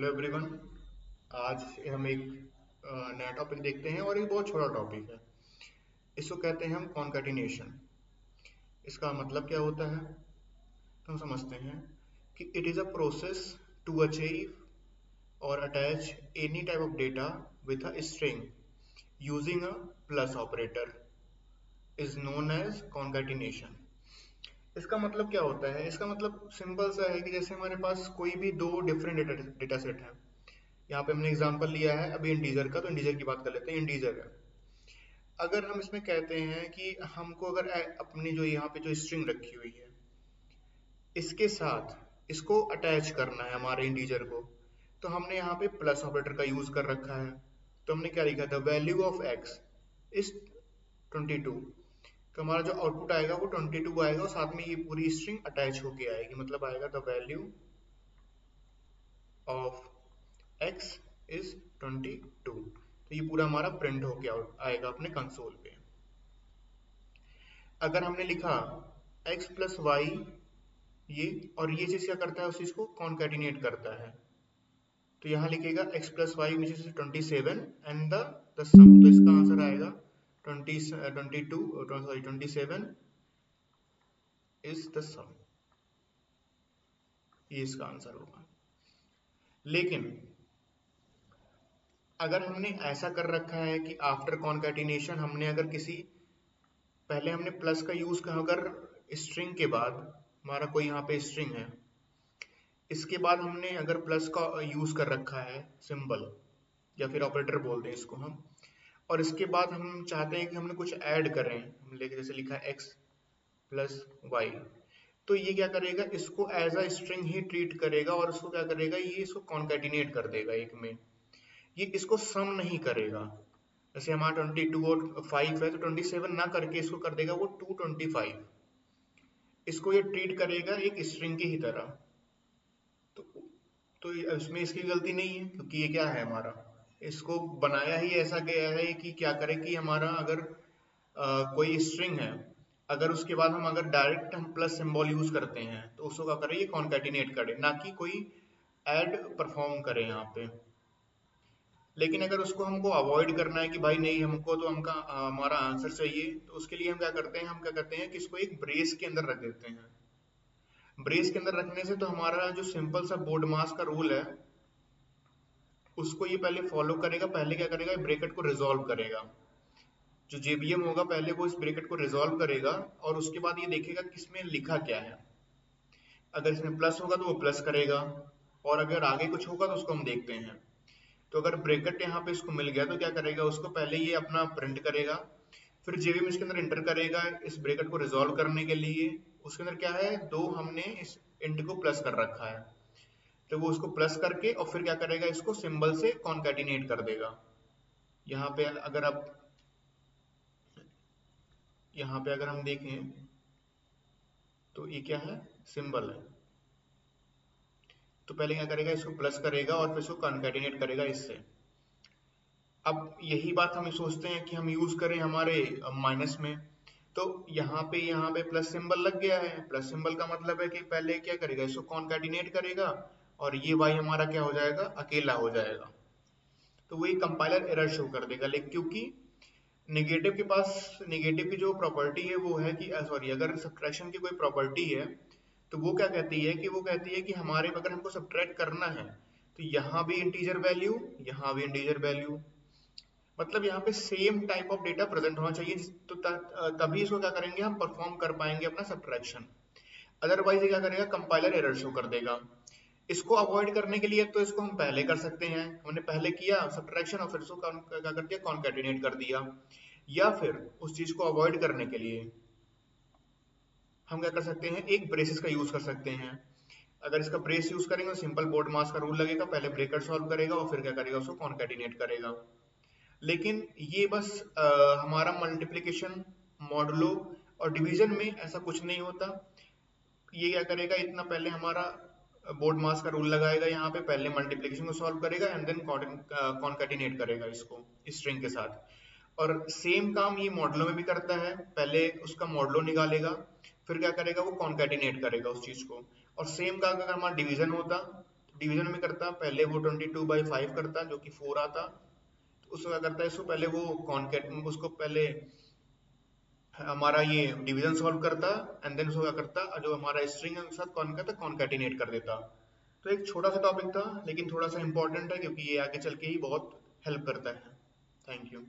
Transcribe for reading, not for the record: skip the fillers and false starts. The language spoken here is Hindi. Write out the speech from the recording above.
Hello everyone. आज हम एक नया टॉपिक देखते हैं और एक बहुत छोटा टॉपिक है। इसको कहते हैं हम कॉन्कैटिनेशन। इसका मतलब क्या होता है तो हम समझते हैं कि it is a process to achieve और attach any type of data with a string using a plus operator is known as concatenation. इसका मतलब क्या होता है? इसका मतलब सिंपल सा है कि जैसे हमारे पास कोई भी दो डिफरेंट डेटा सेट है। यहाँ पे हमने एग्जांपल लिया है अभी इंटीजर का, तो इंटीजर की बात कर लेते हैं। इंटीजर है, अगर हम इसमें कहते हैं कि हमको अगर अपनी जो यहाँ पे जो स्ट्रिंग रखी हुई है इसके साथ इसको अटैच करना है हमारे इंटीजर को, तो हमने यहाँ पे प्लस ऑपरेटर का यूज कर रखा है। तो हमने क्या लिखा था? Value of x is 22। तो हमारा जो आउटपुट आएगा वो 22 आएगा और साथ में ये पूरी स्ट्रिंग अटैच होके आएगी, मतलब आएगा the value of x is 22। तो ये पूरा हमारा प्रिंट होके आएगा अपने कंसोल पे। अगर हमने लिखा x प्लस वाई, ये और ये चीज क्या करता है? उस चीज को कॉन्कैटिनेट करता है। तो यहाँ लिखेगा x प्लस वाई नीचे से 27 एंड द सम, तो इसका आंसर आएगा 27 इज द सम। ये इसका आंसर होगा। लेकिन अगर हमने ऐसा कर रखा है कि आफ्टर कॉन्कैटिनेशन हमने अगर किसी पहले हमने प्लस का यूज कहा, अगर स्ट्रिंग के बाद हमारा कोई यहाँ पे स्ट्रिंग है, इसके बाद हमने अगर प्लस का यूज कर रखा है सिंबल या फिर ऑपरेटर बोलते हैं इसको हम, और इसके बाद हम चाहते हैं कि हमने कुछ ऐड करें, हम लेके जैसे लिखा है x प्लस वाई, तो ये क्या करेगा? इसको एज अ स्ट्रिंग ही ट्रीट करेगा और इसको क्या करेगा? ये इसको कॉन्कैटिनेट कर देगा एक में। ये इसको सम नहीं करेगा। जैसे हमारा 22 और 5 है तो 27 ना करके इसको कर देगा वो 225। इसको ये ट्रीट करेगा एक स्ट्रिंग की ही तरह। तो इसमें इसकी गलती नहीं है, क्योंकि ये क्या है हमारा, इसको बनाया ही ऐसा गया है कि क्या करे कि हमारा अगर कोई स्ट्रिंग है, अगर उसके बाद हम अगर डायरेक्ट हम प्लस सिंबल यूज करते हैं तो उसको क्या करे? ये कॉन्कैटिनेट करे, ना कि कोई ऐड परफॉर्म करे यहाँ पे। लेकिन अगर उसको हमको अवॉइड करना है कि भाई नहीं, हमको तो हमारा आंसर चाहिए, तो उसके लिए हम क्या करते हैं? हम क्या करते हैं कि इसको एक ब्रेस के अंदर रख देते हैं। ब्रेस के अंदर रखने से तो हमारा जो सिंपल सा बोर्ड मास का रूल है उसको ये पहले फॉलो करेगा। पहले क्या करेगा? ब्रैकेट को रिजॉल्व करेगा। जो जेबीएम होगा पहले वो इस ब्रैकेट को रिजॉल्व करेगा और उसके बाद ये देखेगा किसमें लिखा क्या है। अगर इसमें प्लस होगा तो वो प्लस करेगा, और अगर आगे कुछ होगा तो उसको हम देखते हैं। तो अगर ब्रैकेट यहाँ पे इसको मिल गया तो क्या करेगा? उसको पहले ये अपना प्रिंट करेगा, फिर जेबीएम इसके अंदर इंटर करेगा इस ब्रैकेट को रिजॉल्व करने के लिए। उसके अंदर क्या है? दो हमने इस इंट को प्लस कर रखा है, तो वो उसको प्लस करके और फिर क्या करेगा? इसको सिंबल से कॉन्कैटिनेट कर देगा। यहाँ पे अगर आप यहाँ पे अगर हम देखें तो ये क्या है? सिंबल है। तो पहले क्या करेगा? इसको प्लस करेगा और फिर इसको कॉन्कैटिनेट करेगा इससे। अब यही बात हम सोचते हैं कि हम यूज करें हमारे माइनस में, तो यहाँ पे प्लस सिंबल लग गया है। प्लस सिंबल का मतलब है कि पहले क्या करेगा? इसको कॉन्कैटिनेट करेगा और ये वाई हमारा क्या हो जाएगा? अकेला हो जाएगा। तो वही कंपाइलर एरर शो कर देगा, लेकिन क्योंकि नेगेटिव के पास नेगेटिव की जो प्रॉपर्टी है वो है कि सॉरी, अगर सब्ट्रैक्शन की कोई प्रॉपर्टी है तो वो क्या कहती है कि वो कहती है कि हमारे अगर हमको सब्ट्रैक्ट करना है तो यहाँ भी इंटीजर वैल्यू, यहाँ भी इंटीजर वैल्यू, मतलब यहाँ पे same type of data present होना चाहिए। तो तभी इसको क्या करेंगे? हम परफॉर्म कर पाएंगे अपना सब्ट्रैक्शन। अदरवाइज ये क्या करेगा? कंपाइलर एरर शो कर देगा। इसको अवॉइड करने के लिए तो इसको हम पहले कर सकते हैं, हमने पहले किया सब्ट्रैक्शन और फिर उसको क्या कर दिया? कॉन्कैटिनेट कर दिया। या फिर उस चीज को अवॉइड करने के लिए हम क्या कर सकते हैं? एक ब्रेसेस का यूज कर सकते हैं। अगर इसका ब्रेस यूज करेंगे तो सिंपल बोर्ड मास का रूल लगेगा, पहले ब्रेकर सॉल्व करेगा और फिर क्या करेगा? उसको कॉन्कैटिनेट करेगा। लेकिन ये बस हमारा मल्टीप्लिकेशन, मॉडुलो और डिवीजन में ऐसा कुछ नहीं होता। ये क्या करेगा? इतना पहले हमारा बोर्ड मास का रूल लगाएगा, यहाँ पे पहले मल्टीप्लिकेशन को सॉल्व करेगा एंड देन कॉन्कैटिनेट करेगा इसको स्ट्रिंग के साथ। और सेम काम ये मॉडुलो में भी करता है, पहले उसका मॉडुलो निकालेगा फिर क्या करेगा? वो कॉन्कैटिनेट करेगा उस चीज को। और सेम काम अगर हमारा डिवीजन होता, डिवीजन में करता, पहले वो 22/5 करता जो कि 4 आता। तो उसको क्या करता है, इसको पहले वो कॉन्केट उसको पहले हमारा ये डिवीजन सॉल्व करता, एंड देन उसको क्या करता, जो हमारा स्ट्रिंग है उसके साथ कौन करता, कॉन्केटिनेट कर देता। तो एक छोटा सा टॉपिक था लेकिन थोड़ा सा इंपॉर्टेंट है क्योंकि ये आगे चल के ही बहुत हेल्प करता है। Thank you.